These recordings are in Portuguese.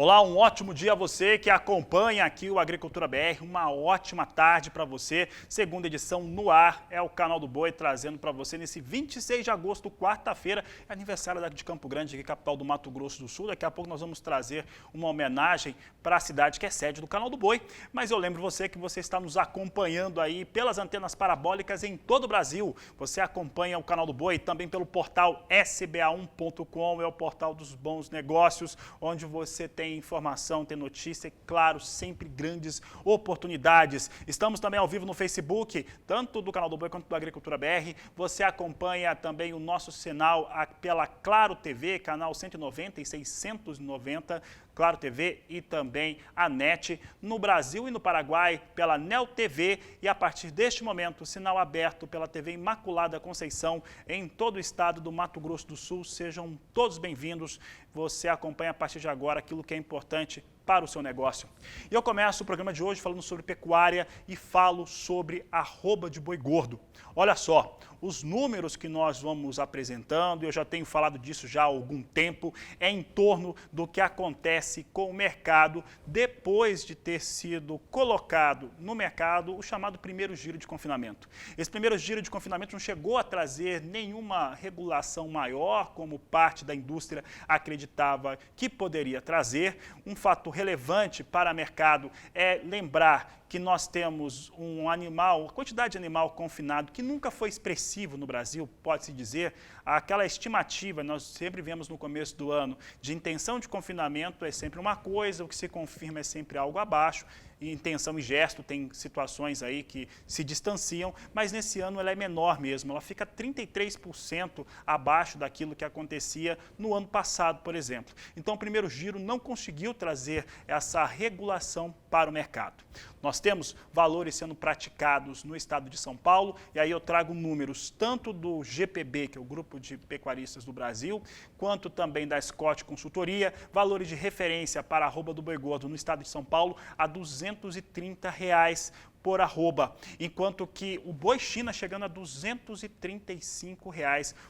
Olá, um ótimo dia a você que acompanha aqui o Agricultura BR, uma ótima tarde para você. Segunda edição no ar, é o Canal do Boi trazendo para você nesse 26 de agosto, quarta-feira, aniversário de Campo Grande, aqui, capital do Mato Grosso do Sul. Daqui a pouco nós vamos trazer uma homenagem para a cidade que é sede do Canal do Boi. Mas eu lembro você que você está nos acompanhando aí pelas antenas parabólicas em todo o Brasil. Você acompanha o Canal do Boi também pelo portal sba1.com, é o portal dos bons negócios, onde você tem informação, tem notícia e, claro, sempre grandes oportunidades. Estamos também ao vivo no Facebook, tanto do Canal do Boi quanto do Agricultura BR. Você acompanha também o nosso sinal pela Claro TV, canal 190 e 690, Claro TV e também a NET, no Brasil e no Paraguai pela Neo TV e a partir deste momento, sinal aberto pela TV Imaculada Conceição em todo o estado do Mato Grosso do Sul. Sejam todos bem-vindos. Você acompanha a partir de agora aquilo que é importante para o seu negócio. E eu começo o programa de hoje falando sobre pecuária e falo sobre arroba de boi gordo. Olha só, os números que nós vamos apresentando, eu já tenho falado disso já há algum tempo, é em torno do que acontece com o mercado depois de ter sido colocado no mercado o chamado primeiro giro de confinamento. Esse primeiro giro de confinamento não chegou a trazer nenhuma regulação maior, como parte da indústria acreditava que poderia trazer. Um fato relevante para o mercado é lembrar que nós temos uma quantidade de animal confinado que nunca foi expressivo no Brasil, pode-se dizer. Aquela estimativa, nós sempre vemos no começo do ano, de intenção de confinamento é sempre uma coisa, o que se confirma é sempre algo abaixo. E intenção e gesto, tem situações aí que se distanciam, mas nesse ano ela é menor mesmo, ela fica 33% abaixo daquilo que acontecia no ano passado, por exemplo. Então o primeiro giro não conseguiu trazer essa regulação para o mercado. Nós temos valores sendo praticados no estado de São Paulo, e aí eu trago números tanto do GPB, que é o Grupo de Pecuaristas do Brasil, quanto também da Scott Consultoria, valores de referência para a arroba do boi gordo no estado de São Paulo a R$ 230 por arroba, enquanto que o boi China chegando a R$ 235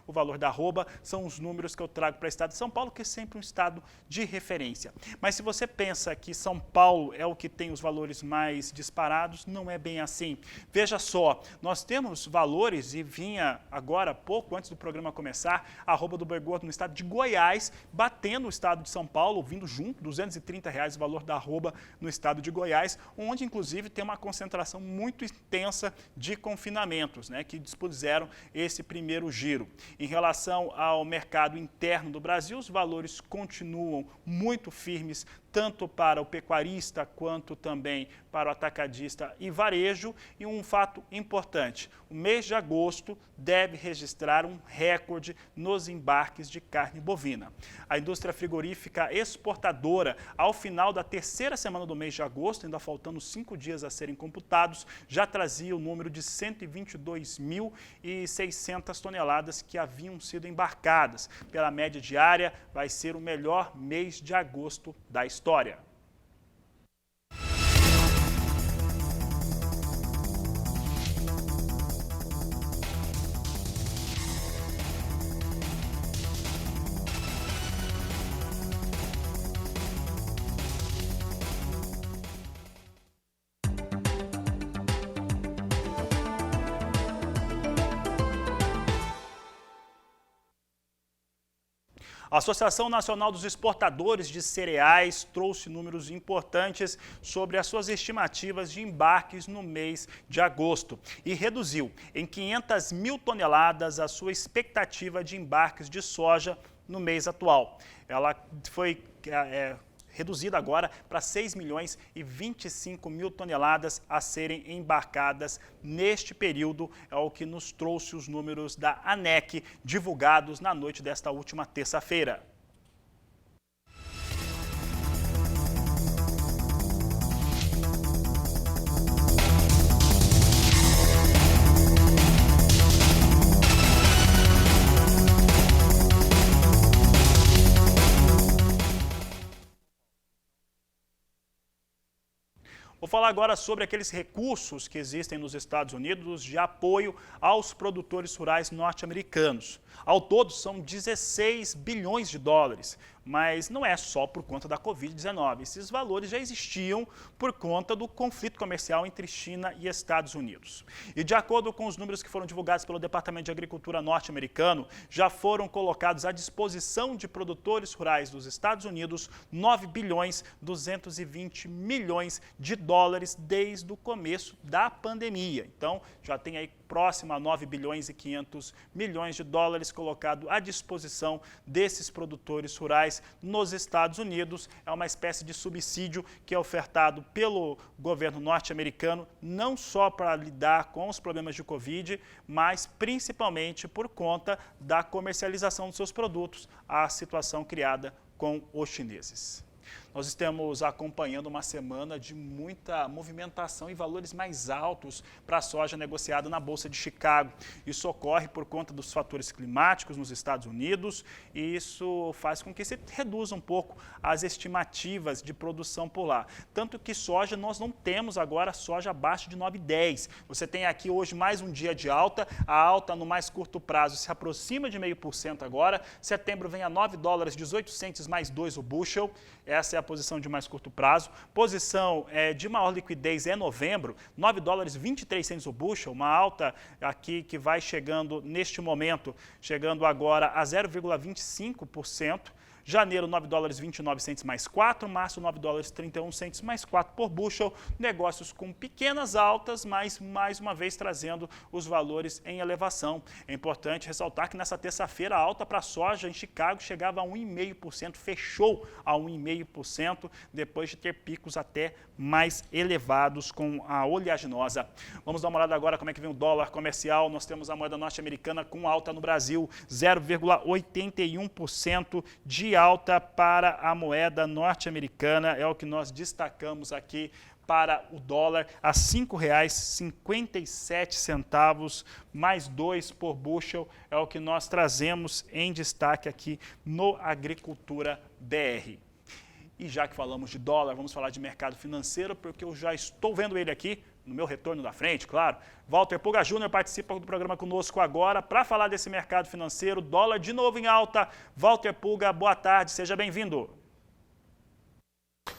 o valor da arroba. São os números que eu trago para o estado de São Paulo, que é sempre um estado de referência. Mas se você pensa que São Paulo é o que tem os valores mais disparados, não é bem assim. Veja só, nós temos valores, e vinha agora, pouco antes do programa começar, a arroba do boi gordo no estado de Goiás, batendo o estado de São Paulo, vindo junto, R$ 230 o valor da arroba no estado de Goiás, onde inclusive tem uma concentração muito intensa de confinamentos, que dispuseram esse primeiro giro. Em relação ao mercado interno do Brasil, os valores continuam muito firmes, tanto para o pecuarista quanto também para o atacadista e varejo. E um fato importante, o mês de agosto deve registrar um recorde nos embarques de carne bovina. A indústria frigorífica exportadora, ao final da terceira semana do mês de agosto, ainda faltando 5 dias a serem computados, já trazia o número de 122.600 toneladas que haviam sido embarcadas. Pela média diária, vai ser o melhor mês de agosto da história. A Associação Nacional dos Exportadores de Cereais trouxe números importantes sobre as suas estimativas de embarques no mês de agosto e reduziu em 500 mil toneladas a sua expectativa de embarques de soja no mês atual. Ela foi reduzida agora para 6.025.000 toneladas a serem embarcadas neste período, é o que nos trouxe os números da ANEC, divulgados na noite desta última terça-feira. Vou falar agora sobre aqueles recursos que existem nos Estados Unidos de apoio aos produtores rurais norte-americanos. Ao todo, são 16 bilhões de dólares, mas não é só por conta da Covid-19. Esses valores já existiam por conta do conflito comercial entre China e Estados Unidos. E de acordo com os números que foram divulgados pelo Departamento de Agricultura norte-americano, já foram colocados à disposição de produtores rurais dos Estados Unidos 9 bilhões 220 milhões de dólares desde o começo da pandemia. Então, já tem aí próximo a 9 bilhões e 500 milhões de dólares colocado à disposição desses produtores rurais nos Estados Unidos. É uma espécie de subsídio que é ofertado pelo governo norte-americano, não só para lidar com os problemas de Covid, mas principalmente por conta da comercialização dos seus produtos, a situação criada com os chineses. Nós estamos acompanhando uma semana de muita movimentação e valores mais altos para a soja negociada na Bolsa de Chicago. Isso ocorre por conta dos fatores climáticos nos Estados Unidos e isso faz com que se reduza um pouco as estimativas de produção por lá. Tanto que soja, nós não temos agora soja abaixo de 9,10. Você tem aqui hoje mais um dia de alta, a alta no mais curto prazo se aproxima de 0,5% agora. Setembro vem a 9 dólares 18 centes mais 2 o bushel. Essa é a posição de mais curto prazo. Posição de maior liquidez é novembro, 9 dólares 23 centes o bushel, uma alta aqui que vai chegando neste momento, chegando agora a 0,25%. Janeiro, 9 dólares 29 centes mais 4, março, 9 dólares 31 centes mais 4 por bushel. Negócios com pequenas altas, mas mais uma vez trazendo os valores em elevação. É importante ressaltar que nessa terça-feira a alta para a soja em Chicago chegava a 1,5%, fechou a 1,5%, depois de ter picos até mais elevados com a oleaginosa. Vamos dar uma olhada agora como é que vem o dólar comercial. Nós temos a moeda norte-americana com alta no Brasil, 0,81% de alta para a moeda norte-americana, é o que nós destacamos aqui para o dólar, a R$ 5,57, mais 2 por bushel, é o que nós trazemos em destaque aqui no Agricultura BR. E já que falamos de dólar, vamos falar de mercado financeiro, porque eu já estou vendo ele aqui, no meu retorno da frente, claro. Walter Pulga Júnior participa do programa conosco agora para falar desse mercado financeiro. Dólar de novo em alta. Walter Pulga, boa tarde, seja bem-vindo.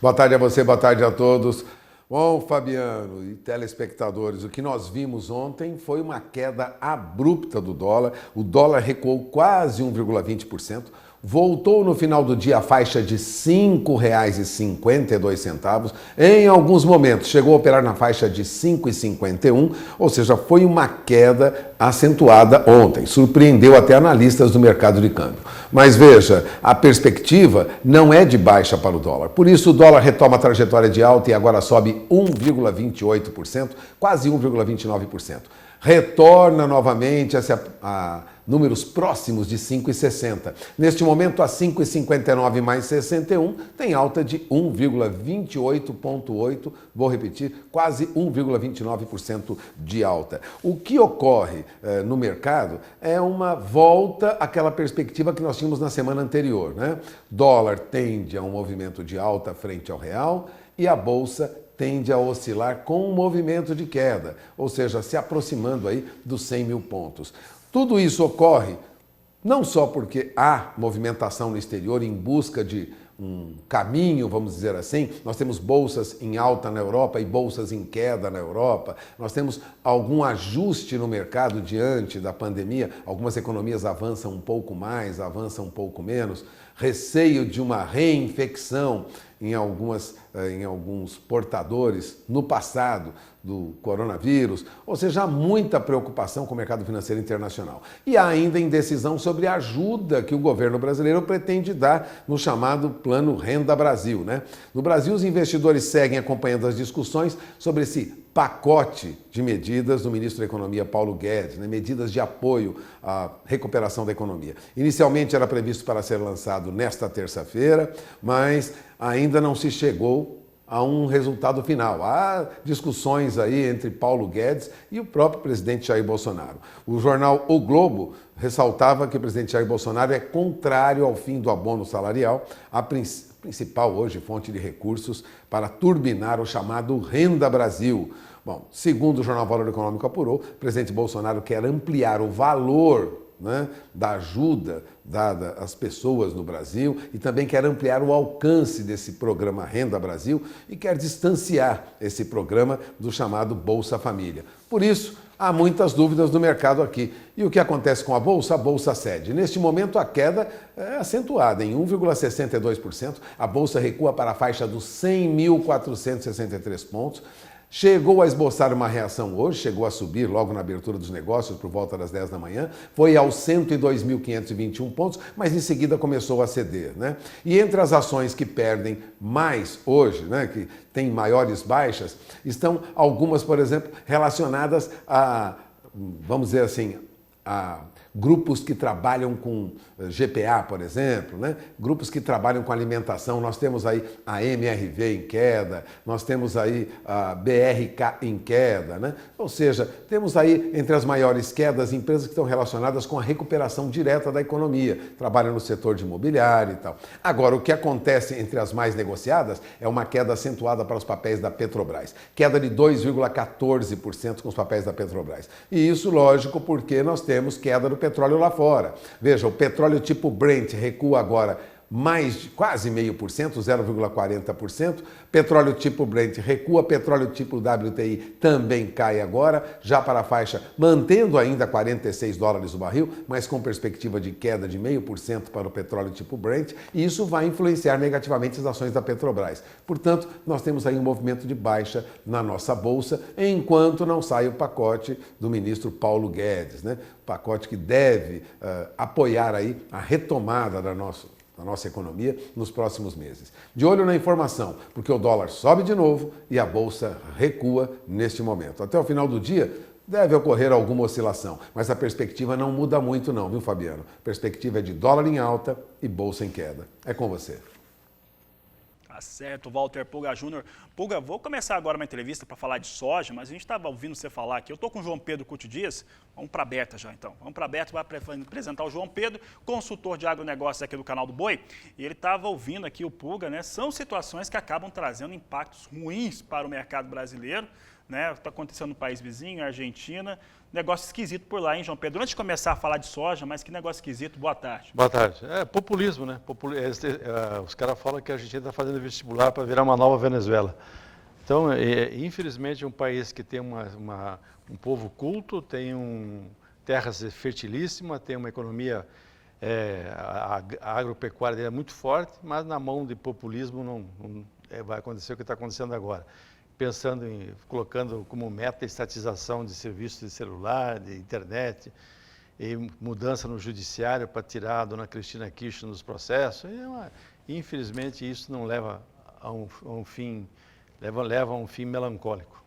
Boa tarde a você, boa tarde a todos. Bom, Fabiano e telespectadores, o que nós vimos ontem foi uma queda abrupta do dólar. O dólar recuou quase 1,20%. Voltou no final do dia à faixa de R$ 5,52. Em alguns momentos chegou a operar na faixa de R$ 5,51, ou seja, foi uma queda acentuada ontem. Surpreendeu até analistas do mercado de câmbio. Mas veja, a perspectiva não é de baixa para o dólar. Por isso o dólar retoma a trajetória de alta e agora sobe 1,28%, quase 1,29%. Retorna novamente a números próximos de 5,60. Neste momento, a 5,59 mais 61 tem alta de 1,28,8, vou repetir, quase 1,29% de alta. O que ocorre no mercado é uma volta àquela perspectiva que nós tínhamos na semana anterior, né? Dólar tende a um movimento de alta frente ao real e a bolsa tende a oscilar com um movimento de queda, ou seja, se aproximando aí dos 100 mil pontos. Tudo isso ocorre não só porque há movimentação no exterior em busca de um caminho, vamos dizer assim, nós temos bolsas em alta na Europa e bolsas em queda na Europa, nós temos algum ajuste no mercado diante da pandemia, algumas economias avançam um pouco mais, avançam um pouco menos, receio de uma reinfecção em alguns portadores no passado do coronavírus, ou seja, há muita preocupação com o mercado financeiro internacional. E há ainda indecisão sobre a ajuda que o governo brasileiro pretende dar no chamado Plano Renda Brasil, né? No Brasil, os investidores seguem acompanhando as discussões sobre esse pacote de medidas do ministro da Economia, Paulo Guedes, né? Medidas de apoio à recuperação da economia. Inicialmente era previsto para ser lançado nesta terça-feira, mas ainda não se chegou a um resultado final. Há discussões aí entre Paulo Guedes e o próprio presidente Jair Bolsonaro. O jornal O Globo ressaltava que o presidente Jair Bolsonaro é contrário ao fim do abono salarial, a principal hoje fonte de recursos para turbinar o chamado Renda Brasil. Bom, segundo o jornal Valor Econômico apurou, o presidente Bolsonaro quer ampliar o valor né, da ajuda dada às pessoas no Brasil e também quer ampliar o alcance desse programa Renda Brasil e quer distanciar esse programa do chamado Bolsa Família. Por isso, há muitas dúvidas no mercado aqui. E o que acontece com a Bolsa? A Bolsa cede. Neste momento, a queda é acentuada em 1,62%. A Bolsa recua para a faixa dos 100.463 pontos. Chegou a esboçar uma reação hoje, chegou a subir logo na abertura dos negócios por volta das 10 da manhã, foi aos 102.521 pontos, mas em seguida começou a ceder, né? E entre as ações que perdem mais hoje, né, que têm maiores baixas, estão algumas, por exemplo, relacionadas a, vamos dizer assim, a grupos que trabalham com GPA, por exemplo, né? Grupos que trabalham com alimentação. Nós temos aí a MRV em queda, nós temos aí a BRK em queda, né? Ou seja, temos aí entre as maiores quedas empresas que estão relacionadas com a recuperação direta da economia, trabalham no setor de imobiliário e tal. Agora, o que acontece entre as mais negociadas é uma queda acentuada para os papéis da Petrobras, queda de 2,14% com os papéis da Petrobras. E isso, lógico, porque nós temos queda do petróleo lá fora. Veja, o petróleo tipo Brent recua agora quase 0,5%, 0,40%. Petróleo tipo Brent recua, petróleo tipo WTI também cai agora, já para a faixa, mantendo ainda $46 o barril, mas com perspectiva de queda de 0,5% para o petróleo tipo Brent, e isso vai influenciar negativamente as ações da Petrobras. Portanto, nós temos aí um movimento de baixa na nossa bolsa, enquanto não sai o pacote do ministro Paulo Guedes, né? Pacote que deve apoiar aí a retomada da nossa economia nos próximos meses. De olho na informação, porque o dólar sobe de novo e a bolsa recua neste momento. Até o final do dia deve ocorrer alguma oscilação, mas a perspectiva não muda muito não, viu, Fabiano? A perspectiva é de dólar em alta e bolsa em queda. É com você. Tá certo, Walter Puga Júnior. Puga, vou começar agora uma entrevista para falar de soja, mas a gente estava ouvindo você falar aqui. Eu estou com o João Pedro Couto Dias. Vamos para a Berta já, então. Vamos para a Berta, vai apresentar o João Pedro, consultor de agronegócios aqui do canal do Boi. E ele estava ouvindo aqui o Puga, né? São situações que acabam trazendo impactos ruins para o mercado brasileiro, né? Está acontecendo no país vizinho, Argentina. Negócio esquisito por lá, hein, João Pedro? Antes de começar a falar de soja, mas que negócio esquisito. Boa tarde. Boa tarde. É populismo, né? Os caras falam que a Argentina está fazendo vestibular para virar uma nova Venezuela. Então, infelizmente, é um país que tem um povo culto, tem terras fertilíssimas, tem uma economia a agropecuária dele é muito forte, mas na mão de populismo não vai acontecer o que está acontecendo agora. Pensando colocando como meta a estatização de serviços de celular, de internet, e mudança no judiciário para tirar a dona Cristina Kirchner dos processos. Infelizmente, isso não leva a um fim, leva a um fim melancólico.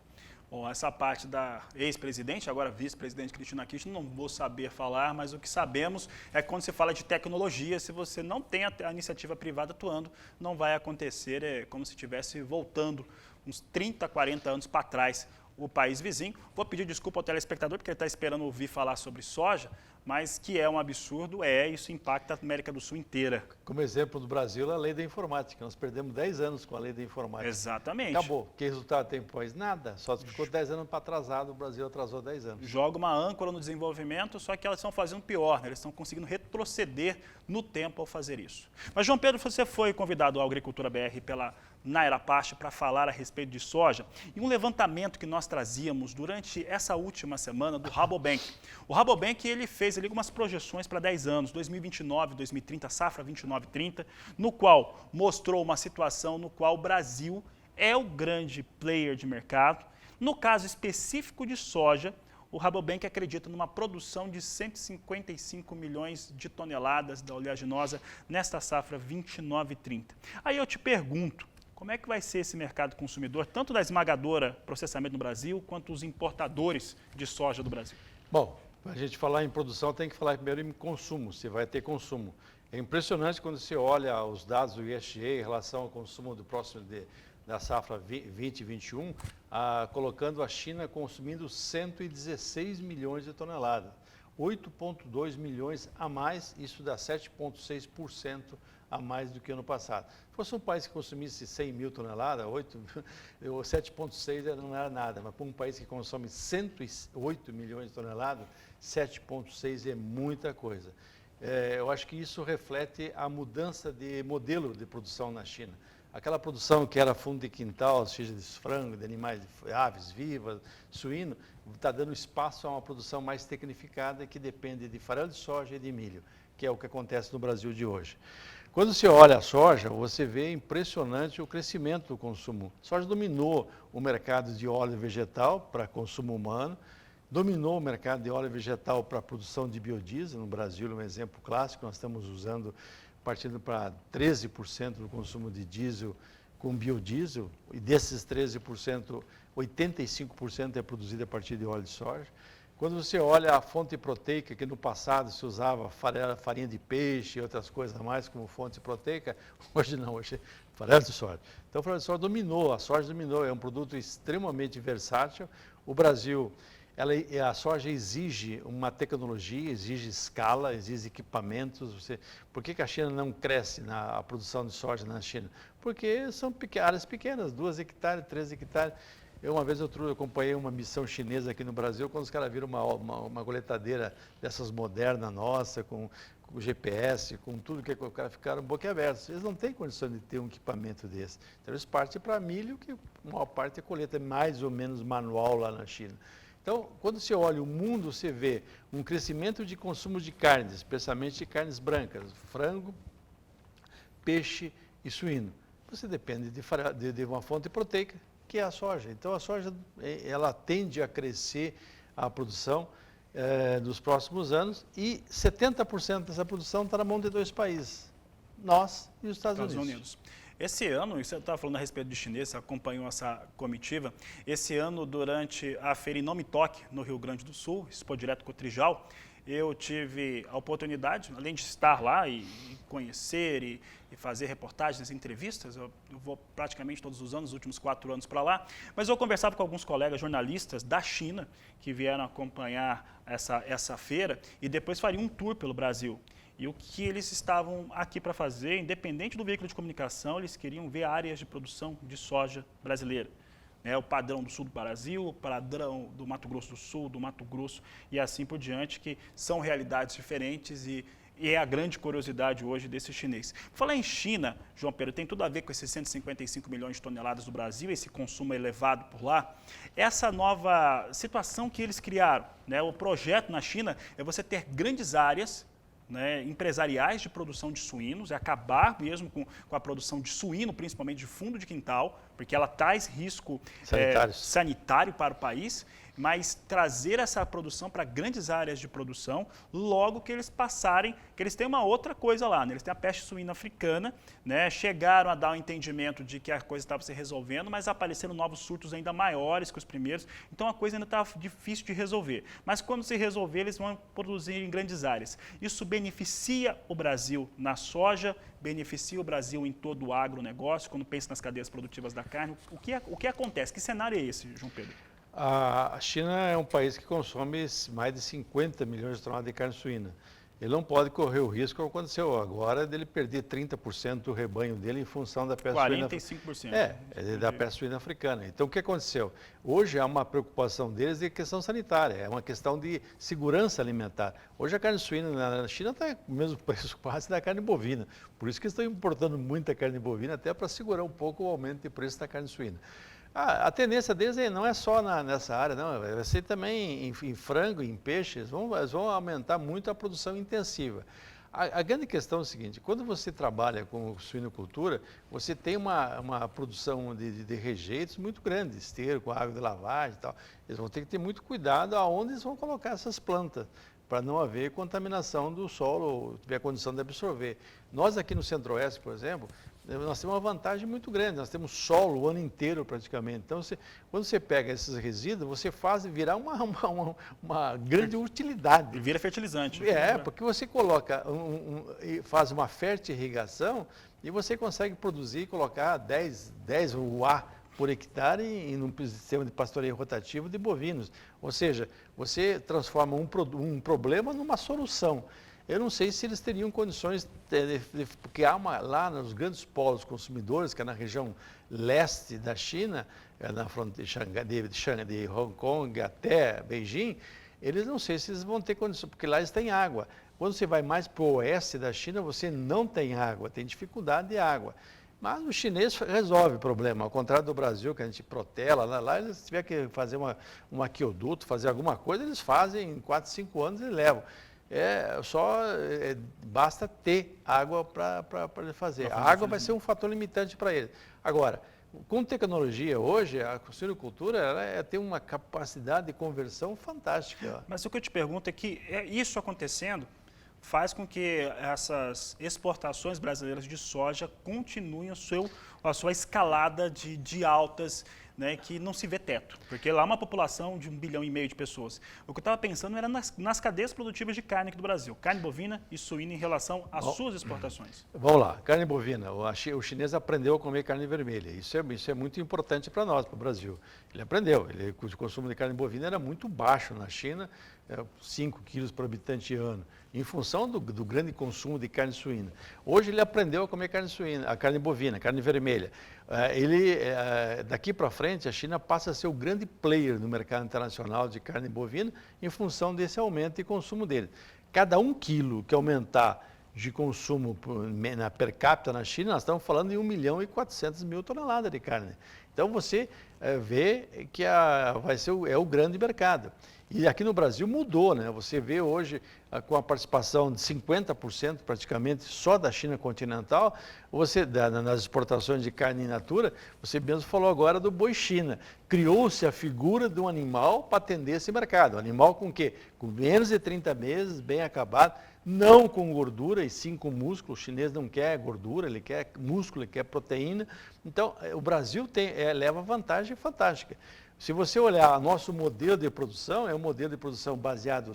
Bom, essa parte da ex-presidente, agora vice-presidente Cristina Kirchner, não vou saber falar, mas o que sabemos é que quando se fala de tecnologia, se você não tem a iniciativa privada atuando, não vai acontecer, é como se estivesse voltando uns 30, 40 anos para trás o país vizinho. Vou pedir desculpa ao telespectador, porque ele está esperando ouvir falar sobre soja, mas que é um absurdo, isso impacta a América do Sul inteira. Como exemplo do Brasil, a lei da informática. Nós perdemos 10 anos com a lei da informática. Exatamente. Acabou. Que resultado tem? Pois nada. Só ficou 10 anos para atrasado, o Brasil atrasou 10 anos. Joga uma âncora no desenvolvimento, só que elas estão fazendo pior, né? Eles estão conseguindo retroceder no tempo ao fazer isso. Mas, João Pedro, você foi convidado ao Agricultura BR pela Nayara Pache para falar a respeito de soja e um levantamento que nós trazíamos durante essa última semana do Rabobank. O Rabobank ele fez ali algumas projeções para 10 anos, 2029, 2030, safra 29-30, no qual mostrou uma situação no qual o Brasil é o grande player de mercado. No caso específico de soja, o Rabobank acredita numa produção de 155 milhões de toneladas da oleaginosa nesta safra 29-30. Aí eu te pergunto, como é que vai ser esse mercado consumidor, tanto da esmagadora processamento no Brasil, quanto os importadores de soja do Brasil? Bom, para a gente falar em produção, tem que falar primeiro em consumo, se vai ter consumo. É impressionante quando você olha os dados do ISE em relação ao consumo do próximo da safra 2021, colocando a China consumindo 116 milhões de toneladas. 8,2 milhões a mais, isso dá 7,6% a mais do que ano passado. Se fosse um país que consumisse 100 mil toneladas, 7,6 não era nada, mas para um país que consome 108 milhões de toneladas, 7,6 é muita coisa. Eu acho que isso reflete a mudança de modelo de produção na China. Aquela produção que era fundo de quintal, seja de frango, de animais, de aves vivas, suíno, está dando espaço a uma produção mais tecnificada que depende de farelo de soja e de milho, que é o que acontece no Brasil de hoje. Quando você olha a soja, você vê impressionante o crescimento do consumo. A soja dominou o mercado de óleo vegetal para consumo humano, dominou o mercado de óleo vegetal para a produção de biodiesel. No Brasil, é um exemplo clássico, nós estamos usando, partindo para 13% do consumo de diesel com biodiesel, e desses 13%, 85% é produzido a partir de óleo de soja. Quando você olha a fonte proteica, que no passado se usava farinha de peixe e outras coisas a mais como fonte proteica, hoje não, hoje é farelo de soja. Então, o farelo de soja dominou, a soja dominou, é um produto extremamente versátil. O Brasil, a soja exige uma tecnologia, exige escala, exige equipamentos. Por que a China não cresce na produção de soja na China? Porque são áreas pequenas, 2 hectares, 3 hectares. Uma vez eu acompanhei uma missão chinesa aqui no Brasil, quando os caras viram uma coletadeira dessas modernas nossa, com GPS, com tudo que os caras ficaram boquiabertos. Eles não têm condição de ter um equipamento desse. Então eles partem para milho, que a maior parte é colheita mais ou menos manual lá na China. Então, quando você olha o mundo, você vê um crescimento de consumo de carnes, especialmente de carnes brancas, frango, peixe e suíno. Você depende de uma fonte proteica, que é a soja. Então, a soja ela tende a crescer a produção nos próximos anos e 70% dessa produção está na mão de 2 países, nós e os Estados Unidos. Esse ano, você estava falando a respeito de chinês, você acompanhou essa comitiva, esse ano durante a feira Inome Toque, no Rio Grande do Sul, Expo Direto Cotrijal, eu tive a oportunidade, além de estar lá e conhecer e fazer reportagens, entrevistas, eu vou praticamente todos os anos, os últimos 4 anos para lá, mas eu conversava com alguns colegas jornalistas da China que vieram acompanhar essa feira e depois fariam um tour pelo Brasil. E o que eles estavam aqui para fazer, independente do veículo de comunicação, eles queriam ver áreas de produção de soja brasileira. O padrão do sul do Brasil, o padrão do Mato Grosso do Sul, do Mato Grosso e assim por diante, que são realidades diferentes e é a grande curiosidade hoje desse chinês. Falar em China, João Pedro, tem tudo a ver com esses 155 milhões de toneladas do Brasil, esse consumo elevado por lá. Essa nova situação que eles criaram, o projeto na China é você ter grandes áreas empresariais de produção de suínos, é acabar mesmo com a produção de suíno, principalmente de fundo de quintal, porque ela traz risco sanitário para o país, mas trazer essa produção para grandes áreas de produção, logo que eles passarem, que eles têm uma outra coisa lá, eles têm a peste suína africana, chegaram a dar um entendimento de que a coisa estava se resolvendo, mas apareceram novos surtos ainda maiores que os primeiros, então a coisa ainda está difícil de resolver. Mas quando se resolver, eles vão produzir em grandes áreas. Isso beneficia o Brasil na soja, beneficia o Brasil em todo o agronegócio, quando pensa nas cadeias produtivas da carne. O que acontece? Que cenário é esse, João Pedro? A China é um país que consome mais de 50 milhões de toneladas de carne suína. Ele não pode correr o risco, como aconteceu agora, dele perder 30% do rebanho dele em função da peste suína. 45%. Da peste suína africana. Então, o que aconteceu? Hoje há uma preocupação deles de questão sanitária, é uma questão de segurança alimentar. Hoje a carne suína na China está com o mesmo preço quase da carne bovina. Por isso que estão importando muita carne bovina, até para segurar um pouco o aumento de preço da carne suína. A tendência deles não é só nessa área, não, vai ser também em frango, em peixe, eles vão aumentar muito a produção intensiva. A grande questão é o seguinte, quando você trabalha com suinocultura, você tem uma produção de rejeitos muito grande, esterco, água de lavagem e tal. Eles vão ter que ter muito cuidado aonde eles vão colocar essas plantas, para não haver contaminação do solo, tiver a condição de absorver. Nós aqui no Centro-Oeste, por exemplo, nós temos uma vantagem muito grande, nós temos solo o ano inteiro praticamente. Então, quando você pega esses resíduos, você faz virar uma grande utilidade. Vira fertilizante. Porque você coloca, faz uma fertirrigação e você consegue produzir e colocar 10 UA por hectare em um sistema de pastoreio rotativo de bovinos. Ou seja, você transforma um problema numa solução. Eu não sei se eles teriam condições, porque há lá nos grandes polos consumidores, que é na região leste da China, na fronteira de Hong Kong até Beijing, eles não sei se eles vão ter condições, porque lá eles têm água. Quando você vai mais para o oeste da China, você não tem água, tem dificuldade de água. Mas o chinês resolve o problema, ao contrário do Brasil, que a gente protela, lá eles tiver que fazer um aqueduto, fazer alguma coisa, eles fazem em 4, 5 anos e levam. Basta ter água para fazer. A água vai ser um fator limitante para ele. Agora, com tecnologia hoje, a suinocultura tem uma capacidade de conversão fantástica. Mas o que eu te pergunto é que isso acontecendo faz com que essas exportações brasileiras de soja continuem a sua escalada de altas, né, que não se vê teto, porque lá é uma população de 1,5 bilhão de pessoas. O que eu estava pensando era nas cadeias produtivas de carne aqui do Brasil, carne bovina e suína em relação às suas exportações. Vamos lá, carne bovina. O chinês aprendeu a comer carne vermelha. Isso é muito importante para nós, para o Brasil. Ele aprendeu. O consumo de carne bovina era muito baixo na China, 5 quilos por habitante ano, em função do grande consumo de carne suína. Hoje ele aprendeu a comer carne suína, a carne bovina, carne vermelha. Daqui para frente, a China passa a ser o grande player no mercado internacional de carne bovina em função desse aumento de consumo dele. Cada 1 quilo que aumentar de consumo per capita na China, nós estamos falando em 1.400.000 toneladas de carne. Então você vê que vai ser o grande mercado. E aqui no Brasil mudou, né? Você vê hoje, com a participação de 50% praticamente só da China continental, nas exportações de carne in natura, você mesmo falou agora do boi China. Criou-se a figura de um animal para atender esse mercado. Um animal com quê? Com menos de 30 meses, bem acabado, não com gordura e sim com músculo. O chinês não quer gordura, ele quer músculo, ele quer proteína. Então, o Brasil leva vantagem fantástica. Se você olhar nosso modelo de produção, é um modelo de produção baseado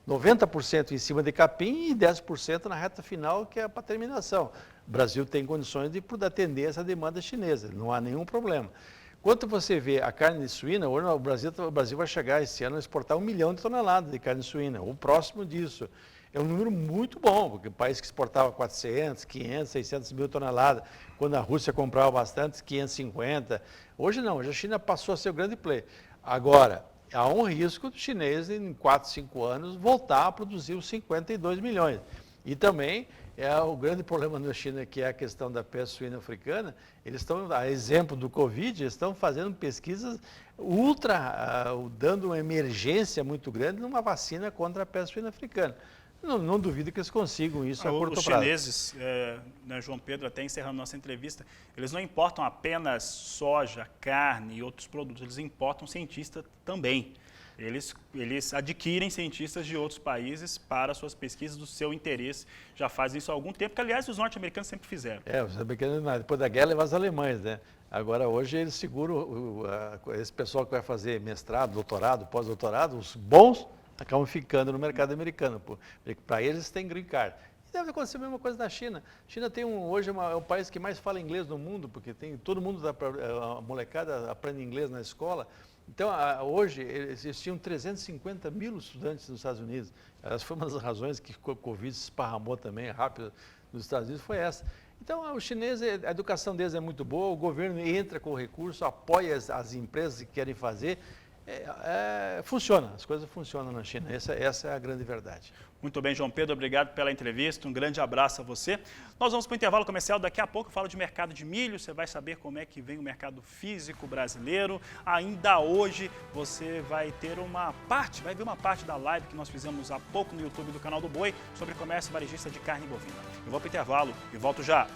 90% em cima de capim e 10% na reta final, que é para terminação. O Brasil tem condições de atender essa demanda chinesa, não há nenhum problema. Quando você vê a carne suína, hoje o Brasil vai chegar esse ano a exportar 1 milhão de toneladas de carne suína, ou próximo disso. É um número muito bom, porque o país que exportava 400, 500, 600 mil toneladas, quando a Rússia comprava bastante, 550. Hoje não, hoje a China passou a ser o grande player. Agora, há um risco do chinês, em 4, 5 anos, voltar a produzir os 52 milhões. E também o grande problema na China, que é a questão da peste suína africana. Eles estão, a exemplo do Covid, estão fazendo pesquisas dando uma emergência muito grande numa vacina contra a peste suína africana. Não duvido que eles consigam isso a curto prazo. Os chineses, né, João Pedro, até encerrando nossa entrevista, eles não importam apenas soja, carne e outros produtos, eles importam cientistas também. Eles adquirem cientistas de outros países para suas pesquisas do seu interesse. Já fazem isso há algum tempo, que aliás os norte-americanos sempre fizeram. Os americanos, depois da guerra, levaram os alemães, né? Agora, hoje, eles seguram esse pessoal que vai fazer mestrado, doutorado, pós-doutorado, os bons acabam ficando no mercado americano, porque para eles tem green card. E deve acontecer a mesma coisa na China. A China tem hoje é o país que mais fala inglês no mundo, porque todo mundo, a molecada aprende inglês na escola. Então, hoje, existiam 350 mil estudantes nos Estados Unidos. Essa foi uma das razões que o Covid se esparramou também rápido nos Estados Unidos, foi essa. Então, os chineses, a educação deles é muito boa, o governo entra com o recurso, apoia as empresas que querem fazer. Funciona, as coisas funcionam na China, essa é a grande verdade. Muito bem, João Pedro, obrigado pela entrevista, um grande abraço a você. Nós vamos para o intervalo comercial, daqui a pouco eu falo de mercado de milho, você vai saber como é que vem o mercado físico brasileiro. Ainda hoje você vai ver uma parte da live que nós fizemos há pouco no YouTube do canal do Boi sobre comércio varejista de carne bovina. Eu vou para o intervalo e volto já.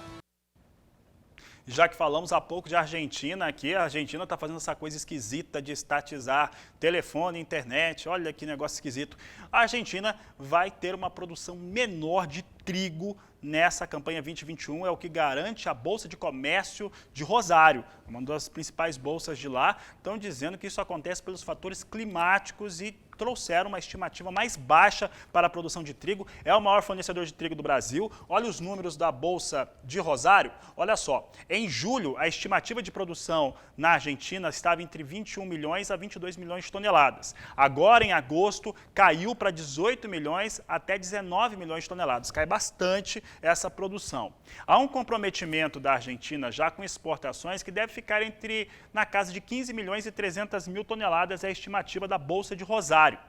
Já que falamos há pouco de Argentina aqui, a Argentina está fazendo essa coisa esquisita de estatizar telefone, internet, olha que negócio esquisito. A Argentina vai ter uma produção menor de trigo nessa campanha 2021, é o que garante a Bolsa de Comércio de Rosário, uma das principais bolsas de lá. Estão dizendo que isso acontece pelos fatores climáticos e trouxeram uma estimativa mais baixa para a produção de trigo. É o maior fornecedor de trigo do Brasil. Olha os números da Bolsa de Rosário. Olha só, em julho, a estimativa de produção na Argentina estava entre 21 milhões a 22 milhões de toneladas. Agora, em agosto, caiu para 18 milhões até 19 milhões de toneladas. Cai bastante essa produção. Há um comprometimento da Argentina já com exportações que deve ficar na casa de 15 milhões e 300 mil toneladas, é a estimativa da Bolsa de Rosário.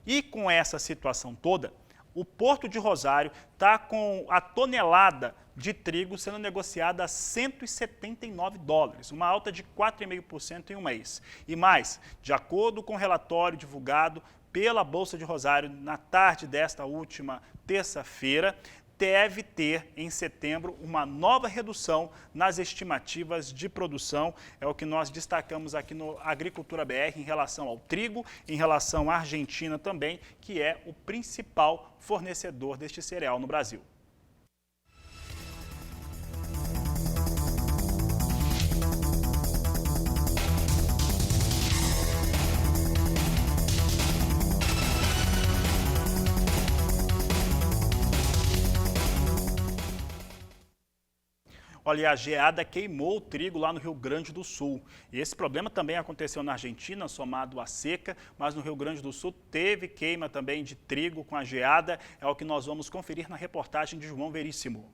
E com essa situação toda, o Porto de Rosário está com a tonelada de trigo sendo negociada a $179, uma alta de 4,5% em um mês. E mais, de acordo com o relatório divulgado pela Bolsa de Rosário na tarde desta última terça-feira, deve ter, em setembro, uma nova redução nas estimativas de produção. É o que nós destacamos aqui no Agricultura BR em relação ao trigo, em relação à Argentina também, que é o principal fornecedor deste cereal no Brasil. Olha, a geada queimou o trigo lá no Rio Grande do Sul. E esse problema também aconteceu na Argentina, somado à seca, mas no Rio Grande do Sul teve queima também de trigo com a geada. É o que nós vamos conferir na reportagem de João Veríssimo.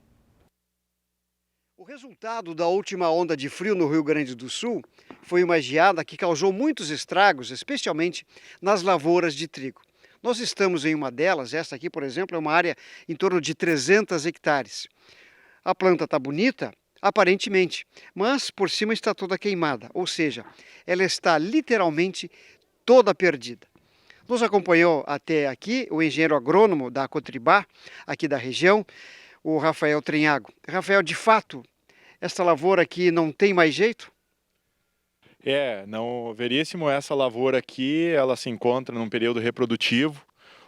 O resultado da última onda de frio no Rio Grande do Sul foi uma geada que causou muitos estragos, especialmente nas lavouras de trigo. Nós estamos em uma delas, esta aqui, por exemplo, é uma área em torno de 300 hectares. A planta está bonita, aparentemente, mas por cima está toda queimada, ou seja, ela está literalmente toda perdida. Nos acompanhou até aqui o engenheiro agrônomo da Cotribá, aqui da região, o Rafael Trinhago. Rafael, de fato, esta lavoura aqui não tem mais jeito? Não, Veríssimo, essa lavoura aqui, ela se encontra num período reprodutivo.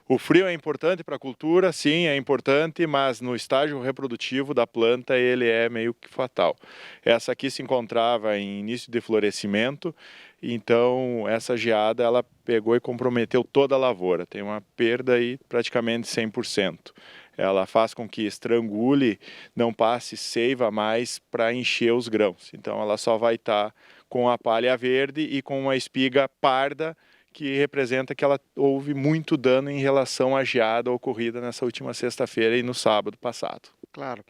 O frio é importante para a cultura, sim, é importante, mas no estágio reprodutivo da planta ele é meio que fatal. Essa aqui se encontrava em início de florescimento, então essa geada ela pegou e comprometeu toda a lavoura. Tem uma perda aí praticamente 100%. Ela faz com que estrangule, não passe seiva mais para encher os grãos. Então ela só vai estar com a palha verde e com uma espiga parda, que representa que ela houve muito dano em relação à geada ocorrida nessa última sexta-feira e no sábado passado. Claro.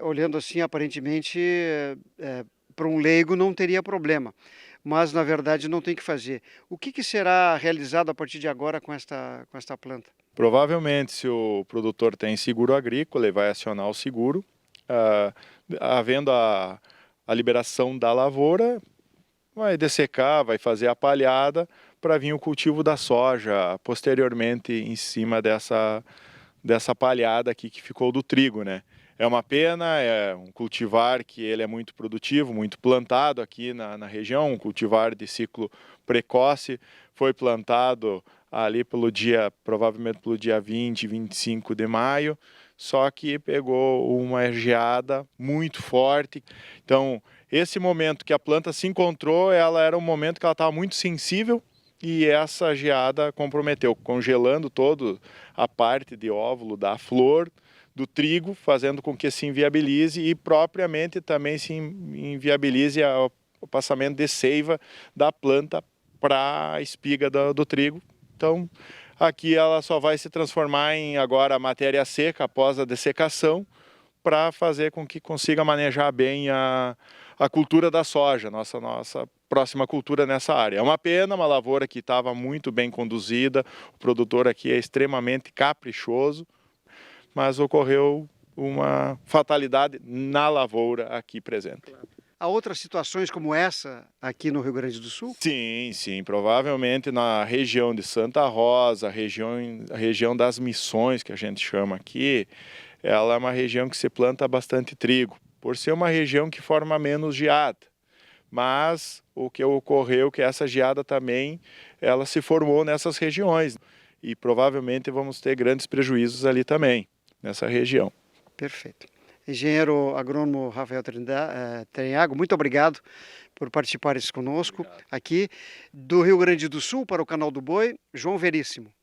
Olhando assim, aparentemente, para um leigo não teria problema, mas na verdade não tem que fazer. O que será realizado a partir de agora com esta planta? Provavelmente, se o produtor tem seguro agrícola, ele vai acionar o seguro. Havendo a liberação da lavoura, vai dessecar, vai fazer a palhada para vir o cultivo da soja posteriormente em cima dessa palhada aqui que ficou do trigo, né? É uma pena, é um cultivar que ele é muito produtivo, muito plantado aqui na região, um cultivar de ciclo precoce, foi plantado ali provavelmente pelo dia 20, 25 de maio, só que pegou uma geada muito forte. Então, esse momento que a planta se encontrou, ela era um momento que ela estava muito sensível, e essa geada comprometeu, congelando toda a parte de óvulo da flor do trigo, fazendo com que se inviabilize e propriamente também se inviabilize o passamento de seiva da planta para a espiga do trigo. Então, aqui ela só vai se transformar em agora matéria seca após a dessecação, para fazer com que consiga manejar bem a cultura da soja, nossa próxima cultura nessa área. É uma pena, uma lavoura que estava muito bem conduzida, o produtor aqui é extremamente caprichoso, mas ocorreu uma fatalidade na lavoura aqui presente. Há outras situações como essa aqui no Rio Grande do Sul? Sim, provavelmente na região de Santa Rosa, a região das Missões, que a gente chama aqui, ela é uma região que se planta bastante trigo, por ser uma região que forma menos geada. Mas o que ocorreu é que essa geada também ela se formou nessas regiões e provavelmente vamos ter grandes prejuízos ali também, nessa região. Perfeito. Engenheiro agrônomo Rafael Treniago, muito obrigado por participares conosco aqui do Rio Grande do Sul para o Canal do Boi, João Veríssimo.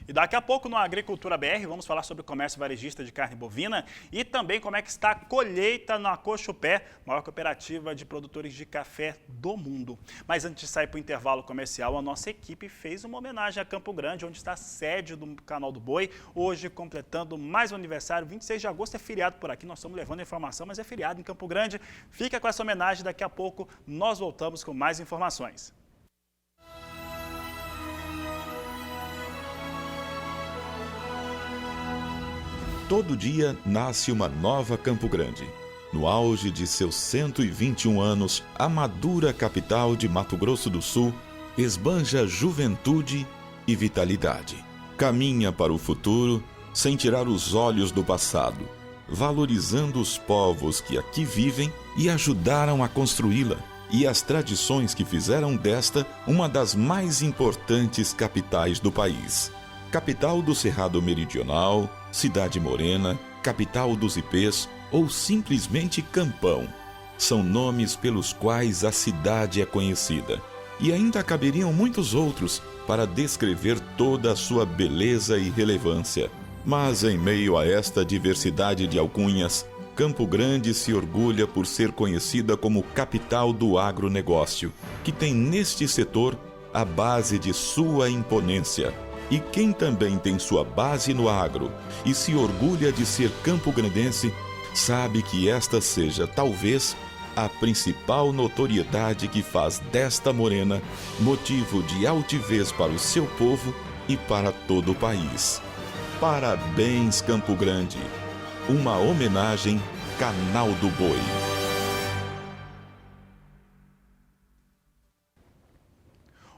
E daqui a pouco no Agricultura BR vamos falar sobre o comércio varejista de carne bovina e também como é que está a colheita na Cochupé, maior cooperativa de produtores de café do mundo. Mas antes de sair para o intervalo comercial, a nossa equipe fez uma homenagem a Campo Grande, onde está a sede do Canal do Boi, hoje completando mais um aniversário, 26 de agosto é feriado por aqui, nós estamos levando a informação, mas é feriado em Campo Grande. Fica com essa homenagem, daqui a pouco nós voltamos com mais informações. Todo dia nasce uma nova Campo Grande. No auge de seus 121 anos, a madura capital de Mato Grosso do Sul esbanja juventude e vitalidade. Caminha para o futuro sem tirar os olhos do passado, valorizando os povos que aqui vivem e ajudaram a construí-la, e as tradições que fizeram desta uma das mais importantes capitais do país. Capital do Cerrado Meridional, Cidade Morena, capital dos Ipês ou simplesmente Campão. São nomes pelos quais a cidade é conhecida. E ainda caberiam muitos outros para descrever toda a sua beleza e relevância. Mas em meio a esta diversidade de alcunhas, Campo Grande se orgulha por ser conhecida como capital do agronegócio, que tem neste setor a base de sua imponência. E quem também tem sua base no agro e se orgulha de ser campograndense, sabe que esta seja, talvez, a principal notoriedade que faz desta morena motivo de altivez para o seu povo e para todo o país. Parabéns, Campo Grande! Uma homenagem Canal do Boi.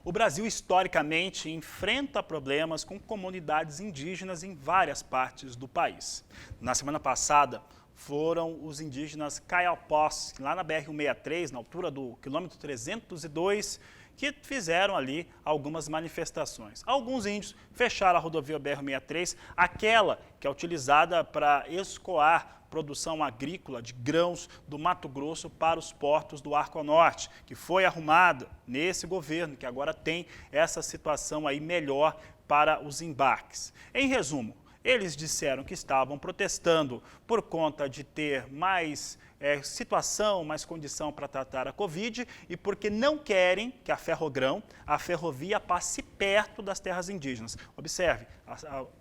O Brasil, historicamente, enfrenta problemas com comunidades indígenas em várias partes do país. Na semana passada, foram os indígenas Kayapós, lá na BR-163, na altura do quilômetro 302, que fizeram ali algumas manifestações. Alguns índios fecharam a rodovia BR-163, aquela que é utilizada para escoar produção agrícola de grãos do Mato Grosso para os portos do Arco Norte, que foi arrumada nesse governo, que agora tem essa situação aí melhor para os embarques. Em resumo, eles disseram que estavam protestando por conta de ter mais situação, mais condição para tratar a Covid e porque não querem que a Ferrogrão, a ferrovia, passe perto das terras indígenas. Observe,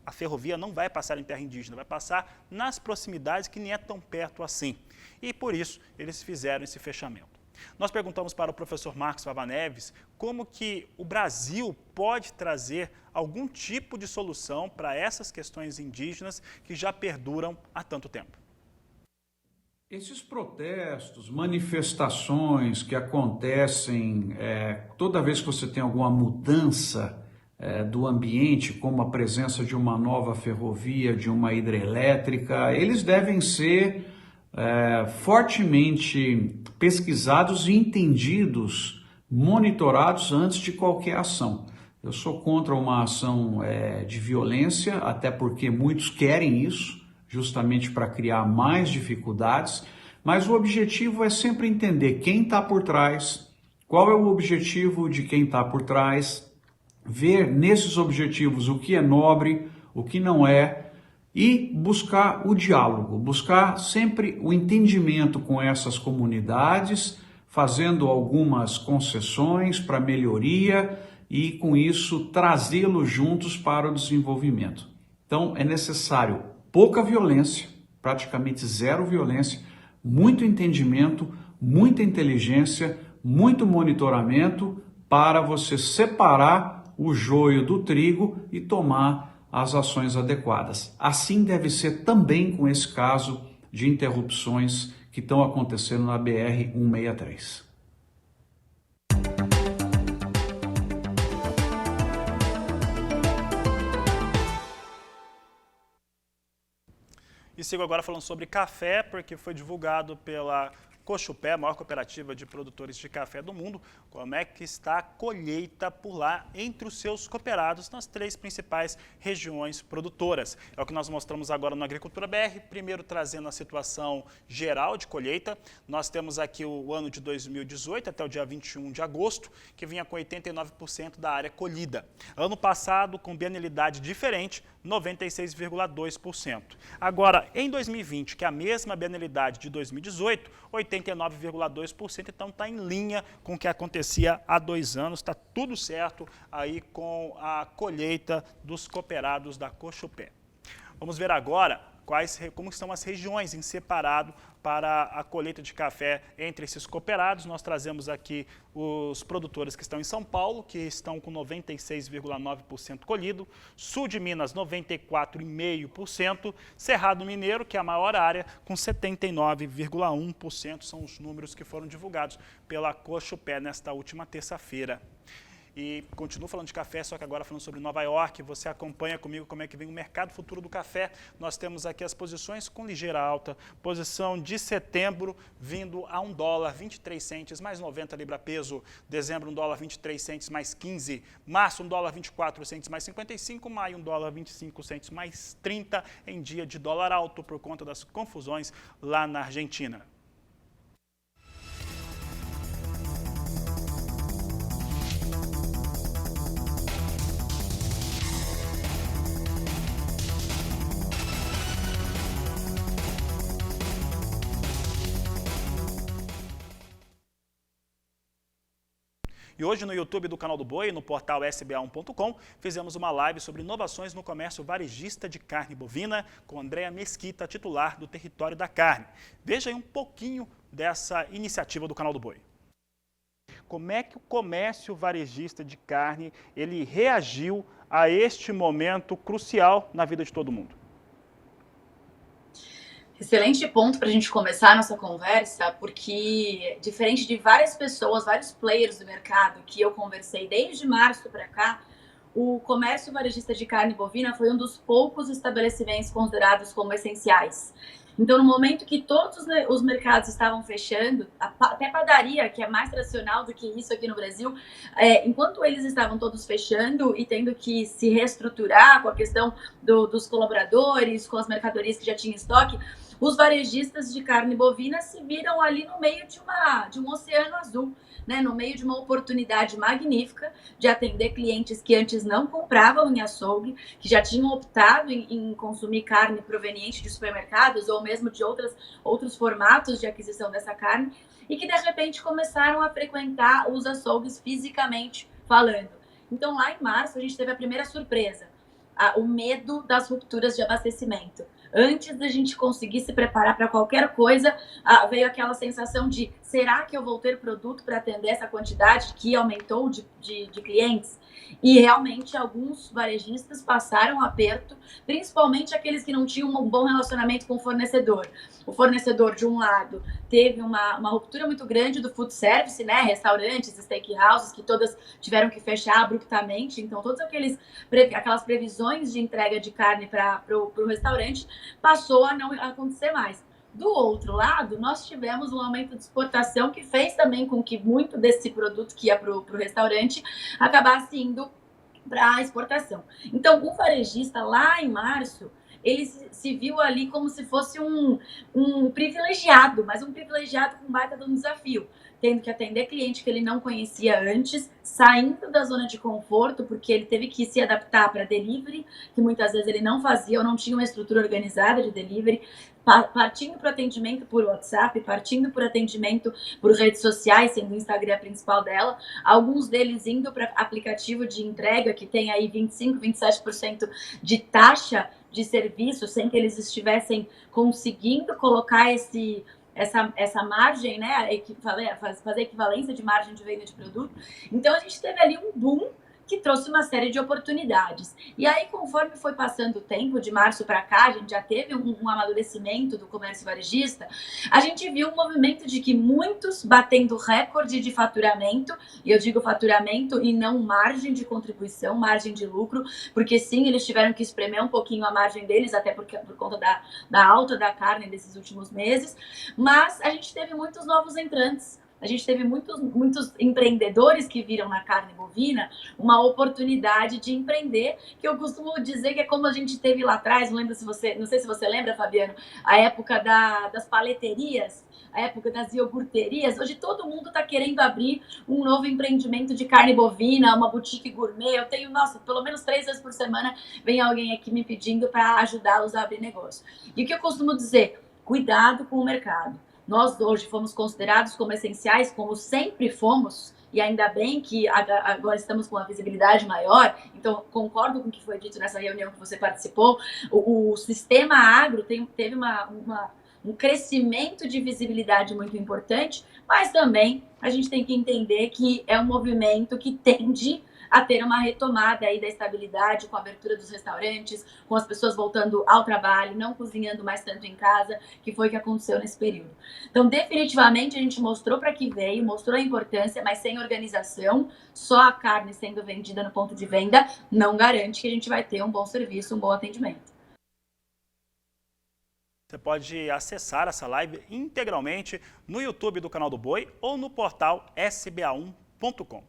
a ferrovia não vai passar em terra indígena, vai passar nas proximidades que nem é tão perto assim. E por isso eles fizeram esse fechamento. Nós perguntamos para o professor Marcos Fava Neves como que o Brasil pode trazer algum tipo de solução para essas questões indígenas que já perduram há tanto tempo. Esses protestos, manifestações que acontecem toda vez que você tem alguma mudança do ambiente, como a presença de uma nova ferrovia, de uma hidrelétrica, eles devem ser fortemente pesquisados e entendidos, monitorados antes de qualquer ação. Eu sou contra uma ação de violência, até porque muitos querem isso, justamente para criar mais dificuldades, mas o objetivo é sempre entender quem está por trás, qual é o objetivo de quem está por trás, ver nesses objetivos o que é nobre, o que não é, e buscar o diálogo, buscar sempre o entendimento com essas comunidades, fazendo algumas concessões para melhoria e, com isso, trazê-los juntos para o desenvolvimento. Então, é necessário pouca violência, praticamente zero violência, muito entendimento, muita inteligência, muito monitoramento para você separar o joio do trigo e tomar as ações adequadas. Assim deve ser também com esse caso de interrupções que estão acontecendo na BR-163. E sigo agora falando sobre café, porque foi divulgado pela Cochupé, a maior cooperativa de produtores de café do mundo, como é que está a colheita por lá entre os seus cooperados nas 3 principais regiões produtoras. É o que nós mostramos agora no Agricultura BR, primeiro trazendo a situação geral de colheita. Nós temos aqui o ano de 2018 até o dia 21 de agosto, que vinha com 89% da área colhida. Ano passado, com bienalidade diferente, 96,2%. Agora, em 2020, que é a mesma bienalidade de 2018, 89,2%, então está em linha com o que acontecia há 2 anos, está tudo certo aí com a colheita dos cooperados da Cochupé. Vamos ver agora como estão as regiões em separado para a colheita de café entre esses cooperados. Nós trazemos aqui os produtores que estão em São Paulo, que estão com 96,9% colhido, sul de Minas 94,5%, Cerrado Mineiro, que é a maior área, com 79,1%, são os números que foram divulgados pela Cochupé nesta última terça-feira. E continuo falando de café, só que agora falando sobre Nova York. Você acompanha comigo como é que vem o mercado futuro do café. Nós temos aqui as posições com ligeira alta. Posição de setembro vindo a $1, 23 centes, mais 90 libra-peso. Dezembro, $1, 23 centes, mais 15. Março, $1, 24 centes, mais 55. Maio, $1, 25 centes, mais 30 em dia de dólar alto por conta das confusões lá na Argentina. E hoje no YouTube do Canal do Boi, no portal sba1.com, fizemos uma live sobre inovações no comércio varejista de carne bovina com Andréa Mesquita, titular do Território da Carne. Veja aí um pouquinho dessa iniciativa do Canal do Boi. Como é que o comércio varejista de carne ele reagiu a este momento crucial na vida de todo mundo? Excelente ponto para a gente começar a nossa conversa, porque diferente de várias pessoas, vários players do mercado que eu conversei desde março para cá, o comércio varejista de carne bovina foi um dos poucos estabelecimentos considerados como essenciais. Então, no momento que todos os mercados estavam fechando, até padaria, que é mais tradicional do que isso aqui no Brasil, enquanto eles estavam todos fechando e tendo que se reestruturar com a questão dos colaboradores, com as mercadorias que já tinham estoque, os varejistas de carne bovina se viram ali no meio de um oceano azul, né, no meio de uma oportunidade magnífica de atender clientes que antes não compravam em açougue, que já tinham optado em consumir carne proveniente de supermercados ou mesmo de outros formatos de aquisição dessa carne e que de repente começaram a frequentar os açougues fisicamente falando. Então lá em março a gente teve a primeira surpresa, o medo das rupturas de abastecimento. Antes da gente conseguir se preparar para qualquer coisa, veio aquela sensação de será que eu vou ter produto para atender essa quantidade que aumentou de clientes? E realmente alguns varejistas passaram aperto, principalmente aqueles que não tinham um bom relacionamento com o fornecedor. O fornecedor, de um lado, teve uma ruptura muito grande do food service, né? Restaurantes, steakhouses, que todas tiveram que fechar abruptamente. Então, todas aquelas previsões de entrega de carne para o restaurante passou a não acontecer mais. Do outro lado, nós tivemos um aumento de exportação que fez também com que muito desse produto que ia para o restaurante acabasse indo para a exportação. Então, o varejista, lá em março, ele se viu ali como se fosse um privilegiado, mas um privilegiado com baita de um desafio, tendo que atender cliente que ele não conhecia antes, saindo da zona de conforto, porque ele teve que se adaptar para delivery, que muitas vezes ele não fazia ou não tinha uma estrutura organizada de delivery, partindo para o atendimento por WhatsApp, partindo por atendimento por redes sociais, sendo o Instagram a principal dela, alguns deles indo para aplicativo de entrega, que tem aí 25%, 27% de taxa de serviço, sem que eles estivessem conseguindo colocar essa margem, né, fazer a equivalência de margem de venda de produto. Então, a gente teve ali um boom que trouxe uma série de oportunidades. E aí, conforme foi passando o tempo, de março para cá, a gente já teve um amadurecimento do comércio varejista, a gente viu um movimento de que muitos batendo recorde de faturamento, e eu digo faturamento e não margem de contribuição, margem de lucro, porque sim, eles tiveram que espremer um pouquinho a margem deles, até por conta da alta da carne desses últimos meses, mas a gente teve muitos novos entrantes. A gente teve muitos empreendedores que viram na carne bovina uma oportunidade de empreender, que eu costumo dizer que é como a gente teve lá atrás, não sei se você lembra, Fabiano, a época das paleterias, a época das iogurterias. Hoje todo mundo está querendo abrir um novo empreendimento de carne bovina, uma boutique gourmet. Eu tenho, pelo menos 3 vezes por semana vem alguém aqui me pedindo para ajudá-los a abrir negócio. E o que eu costumo dizer? Cuidado com o mercado. Nós hoje fomos considerados como essenciais, como sempre fomos, e ainda bem que agora estamos com uma visibilidade maior. Então, concordo com o que foi dito nessa reunião que você participou. O sistema agro teve um crescimento de visibilidade muito importante, mas também a gente tem que entender que é um movimento que tende a ter uma retomada aí da estabilidade, com a abertura dos restaurantes, com as pessoas voltando ao trabalho, não cozinhando mais tanto em casa, que foi o que aconteceu nesse período. Então, definitivamente, a gente mostrou para que veio, mostrou a importância, mas sem organização, só a carne sendo vendida no ponto de venda, não garante que a gente vai ter um bom serviço, um bom atendimento. Você pode acessar essa live integralmente no YouTube do Canal do Boi ou no portal sba1.com.